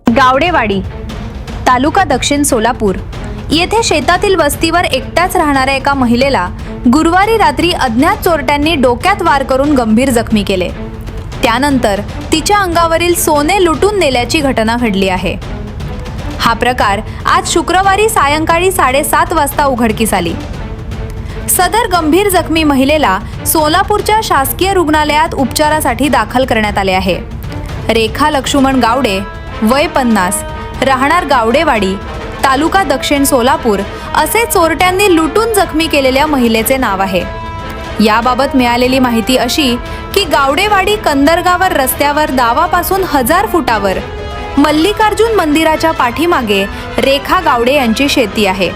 गावडेवाडी, तालुका दक्षिण सोलापूर येथे शेतातील वस्तीवर एकट्याच राहणाऱ्या एका महिलेला गुरुवारी रात्री अज्ञात चोरट्यांनी डोक्यात वार करून गंभीर जखमी केले। त्यानंतर तिच्या अंगावरील सोने लुटून नेल्याची घटना घडली आहे। हा प्रकार आज शुक्रवारी सायंकाळी 7:30 वाजता उघडकीस आली। सदर गंभीर जखमी महिलेला सोलापूरच्या शासकीय रुग्णालयात उपचारासाठी दाखल करण्यात आले आहे। रेखा लक्ष्मण गावडे, वय 50, राहणार गावडेवाडी, तालुका दक्षिण सोलापूर असे चोरट्यांनी लुटून जखमी केलेल्या महिलेचे नाव आहे। याबाबत मिळालेली माहिती अशी की गावडेवाडी कंदरगावर रस्त्यावर दावापासून 1000 फुटावर मल्लिकार्जुन मंदिराच्या पाठीमागे रेखा गावडे यांची शेती आहे।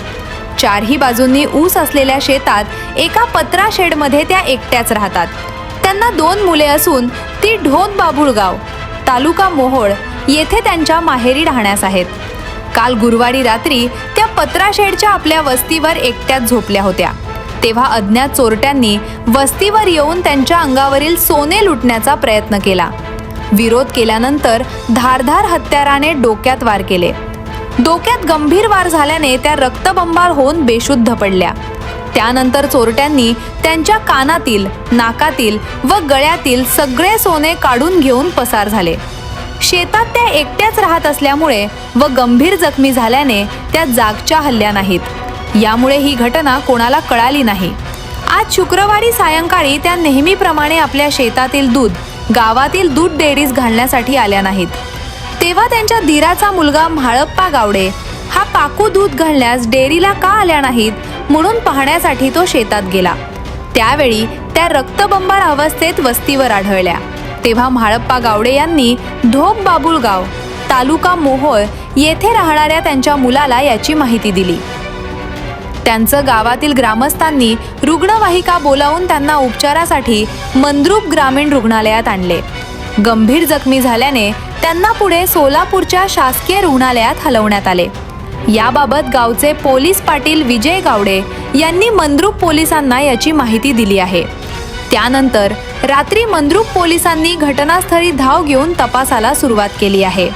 चारही बाजूंनी ऊस असलेल्या शेतात एका पत्रा शेडमध्ये त्या एकट्याच राहतात। त्यांना 2 मुले असून ती ढोन बाबुळगाव, तालुका मोहोळ येथे त्यांच्या माहेरी राहण्यास आहेत। काल गुरुवारी रात्री त्या पत्रा शेडच्या आपल्या वस्तीवर एकट्याच झोपल्या होत्या, तेव्हा अज्ञात चोरट्यांनी वस्तीवर येऊन त्यांच्या अंगावरील सोने लुटण्याचा प्रयत्न केला। विरोध केल्यानंतर धारधार हत्याराने डोक्यात वार केले। डोक्यात गंभीर वार झाल्याने त्या रक्तबंबाळ होऊन बेशुद्ध पडल्या। त्यानंतर चोरट्यांनी त्यांच्या कानातील, नाकातील व गळ्यातील सगळे सोने काढून घेऊन पसार झाले। शेतात त्या एकट्याच राहत असल्यामुळे व गंभीर जखमी झाल्याने त्या जागच्या हल्ल्या नाहीत। यामुळे ही घटना कोणाला कळाली नाही। आज शुक्रवारी सायंकाळी त्या नेहमीप्रमाणे आपल्या शेतातील दूध गावातील दूध डेअरीस घालण्यासाठी आल्या नाहीत, तेव्हा त्यांच्या धीराचा मुलगा म्हाळप्पा गावडे हा काकू दूध घालण्यास डेअरीला का आल्या नाहीत म्हणून पाहण्यासाठी तो शेतात गेला। त्यावेळी त्या रक्तबंबाळ अवस्थेत वस्तीवर आढळल्या। तेव्हा म्हाळप्पा गावडे यांनी ढोक बाबुळगाव, तालुका मोहोळ येथे राहणाऱ्या त्यांच्या मुलाला याची माहिती दिली। त्यांचं गावातील ग्रामस्थांनी रुग्णवाहिका बोलावून त्यांना उपचारासाठी मंद्रुप ग्रामीण रुग्णालयात आणले। गंभीर जखमी झाल्याने त्यांना पुढे सोलापूरच्या शासकीय रुग्णालयात हलवण्यात आले। याबाबत गावचे पोलीस पाटील विजय गावडे यांनी मंद्रुप पोलिसांना याची माहिती दिली आहे। त्यानंतर रात्री मंद्रुप पोलिसांनी घटनास्थळी धाव घेऊन तपासाला सुरुवात केली आहे।